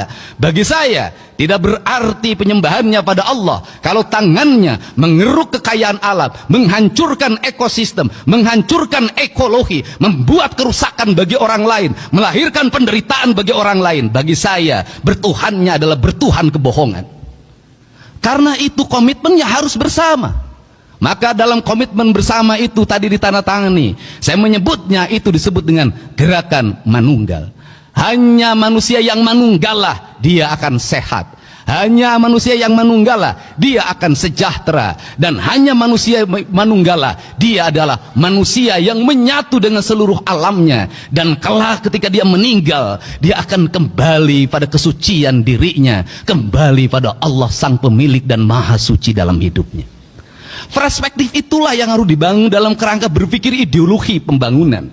ta'ala. Bagi saya tidak berarti penyembahannya pada Allah kalau tangannya mengeruk kekayaan alam, menghancurkan ekosistem, menghancurkan ekologi, membuat kerusakan bagi orang lain, melahirkan penderitaan bagi orang lain. Bagi saya bertuhannya adalah bertuhan kebohongan. Karena itu komitmennya harus bersama. Maka dalam komitmen bersama itu tadi ditandatangani, saya menyebutnya itu disebut dengan gerakan manunggal. Hanya manusia yang manunggalah dia akan sehat. Hanya manusia yang manunggalah dia akan sejahtera. Dan hanya manusia manunggalah dia adalah manusia yang menyatu dengan seluruh alamnya. Dan kelak ketika dia meninggal, dia akan kembali pada kesucian dirinya, kembali pada Allah sang pemilik dan maha suci dalam hidupnya. Perspektif itulah yang harus dibangun dalam kerangka berpikir ideologi pembangunan.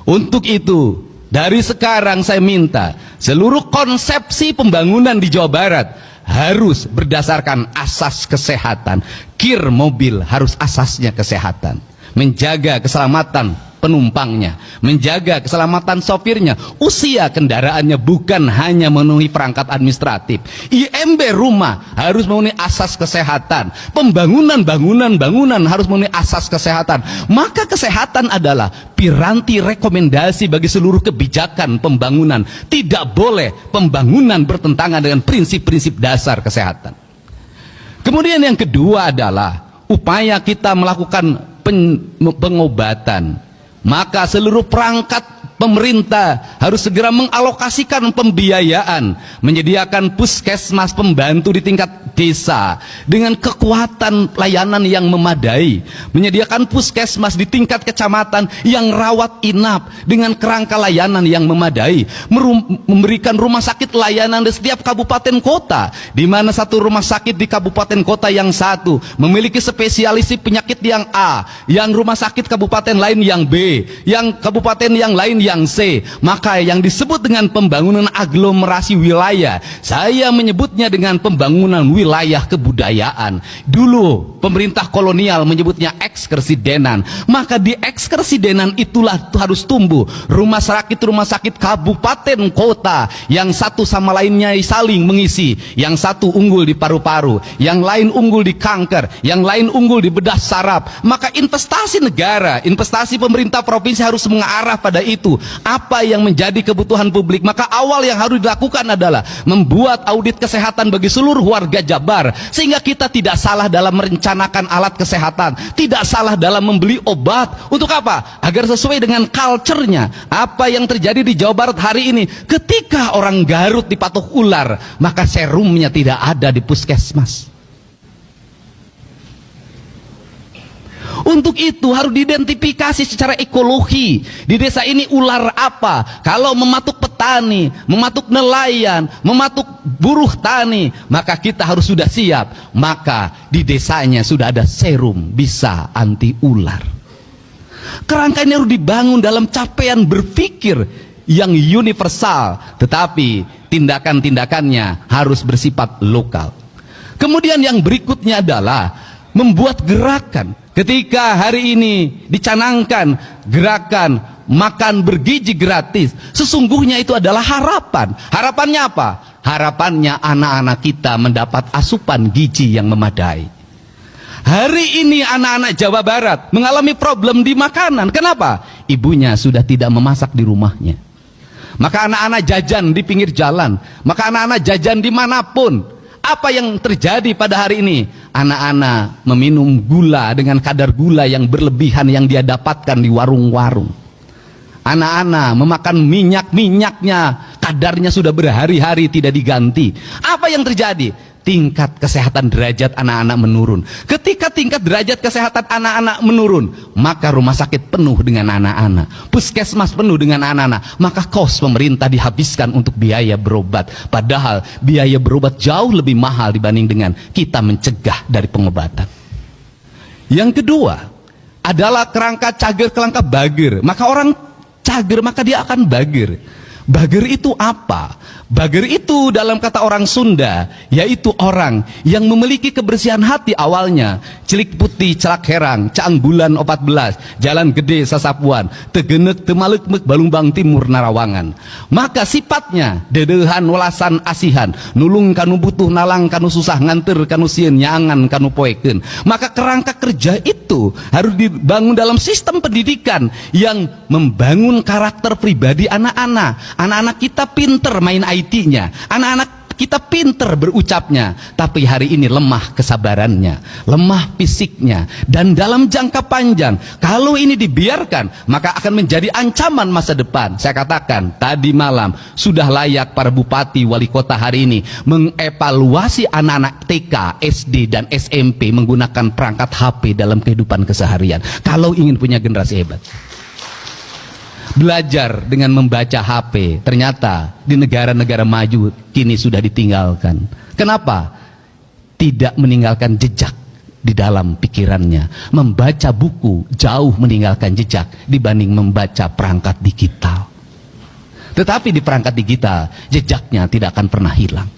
Untuk itu, dari sekarang saya minta seluruh konsepsi pembangunan di Jawa Barat harus berdasarkan asas kesehatan. Kir mobil harus asasnya kesehatan. Menjaga keselamatan penumpangnya, menjaga keselamatan sopirnya, usia kendaraannya, bukan hanya memenuhi perangkat administratif. IMB rumah harus memenuhi asas kesehatan. Pembangunan bangunan harus memenuhi asas kesehatan. Maka kesehatan adalah piranti rekomendasi bagi seluruh kebijakan pembangunan. Tidak boleh pembangunan bertentangan dengan prinsip-prinsip dasar kesehatan. Kemudian yang kedua adalah upaya kita melakukan pengobatan. Maka seluruh perangkat pemerintah harus segera mengalokasikan pembiayaan, menyediakan puskesmas pembantu di tingkat desa dengan kekuatan layanan yang memadai, menyediakan puskesmas di tingkat kecamatan yang rawat inap dengan kerangka layanan yang memadai, memberikan rumah sakit layanan di setiap kabupaten kota, di mana satu rumah sakit di kabupaten kota yang satu memiliki spesialis penyakit yang A, yang rumah sakit kabupaten lain yang B, yang kabupaten yang lain yang C. Maka yang disebut dengan pembangunan aglomerasi wilayah, saya menyebutnya dengan pembangunan wilayah kebudayaan. Dulu pemerintah kolonial menyebutnya ekskresidenan. Maka di ekskresidenan itulah harus tumbuh rumah sakit kabupaten kota yang satu sama lainnya saling mengisi. Yang satu unggul di paru-paru, yang lain unggul di kanker, yang lain unggul di bedah saraf. Maka investasi negara, investasi pemerintah provinsi harus mengarah pada itu. Apa yang menjadi kebutuhan publik? Maka awal yang harus dilakukan adalah membuat audit kesehatan bagi seluruh warga Jabar, sehingga kita tidak salah dalam merencanakan alat kesehatan, tidak salah dalam membeli obat. Untuk apa? Agar sesuai dengan culture-nya. Apa yang terjadi di Jawa Barat hari ini, ketika orang Garut dipatok ular, maka serumnya tidak ada di puskesmas. Untuk itu harus diidentifikasi secara ekologi. Di desa ini ular apa? Kalau mematuk petani, mematuk nelayan, mematuk buruh tani, maka kita harus sudah siap. Maka di desanya sudah ada serum bisa anti ular. Kerangka ini harus dibangun dalam capaian berpikir yang universal, tetapi tindakan-tindakannya harus bersifat lokal. Kemudian yang berikutnya adalah membuat gerakan. Ketika hari ini dicanangkan gerakan makan bergizi gratis, sesungguhnya itu adalah harapan. Harapannya apa? Harapannya anak-anak kita mendapat asupan gizi yang memadai. Hari ini anak-anak Jawa Barat mengalami problem di makanan. Kenapa? Ibunya sudah tidak memasak di rumahnya. Maka anak-anak jajan di pinggir jalan. Maka anak-anak jajan dimanapun. Apa yang terjadi pada hari ini? Anak-anak meminum gula dengan kadar gula yang berlebihan yang dia dapatkan di warung-warung. Anak-anak memakan minyak-minyaknya, kadarnya sudah berhari-hari tidak diganti. Apa yang terjadi? Tingkat kesehatan derajat anak-anak menurun. Ketika tingkat derajat kesehatan anak-anak menurun, maka rumah sakit penuh dengan anak-anak, puskesmas penuh dengan anak-anak, maka kos pemerintah dihabiskan untuk biaya berobat. Padahal biaya berobat jauh lebih mahal dibanding dengan kita mencegah dari pengobatan. Yang kedua adalah kerangka cager kelangka bager. Maka orang cager maka dia akan bager. Bager itu apa? Bager itu dalam kata orang Sunda, yaitu orang yang memiliki kebersihan hati awalnya. Celik putih, celak herang, caang bulan 14, jalan gede sasapuan, tegenek temalek-mek balumbang timur narawangan. Maka sifatnya, dedehan welasan asihan, nulung kanu butuh nalang kanu susah nganter kanu sieun nyaangan kanu poeken. Maka kerangka kerja itu harus dibangun dalam sistem pendidikan yang membangun karakter pribadi anak-anak. Anak-anak kita pinter main IT-nya, anak-anak kita pinter berucapnya, tapi hari ini lemah kesabarannya, lemah fisiknya, dan dalam jangka panjang kalau ini dibiarkan maka akan menjadi ancaman masa depan. Saya katakan tadi malam sudah layak para bupati wali kota hari ini mengevaluasi anak-anak TK, SD dan SMP menggunakan perangkat HP dalam kehidupan keseharian kalau ingin punya generasi hebat. Belajar dengan membaca HP, ternyata di negara-negara maju kini sudah ditinggalkan. Kenapa? Tidak meninggalkan jejak di dalam pikirannya. Membaca buku jauh meninggalkan jejak dibanding membaca perangkat digital. Tetapi di perangkat digital jejaknya tidak akan pernah hilang.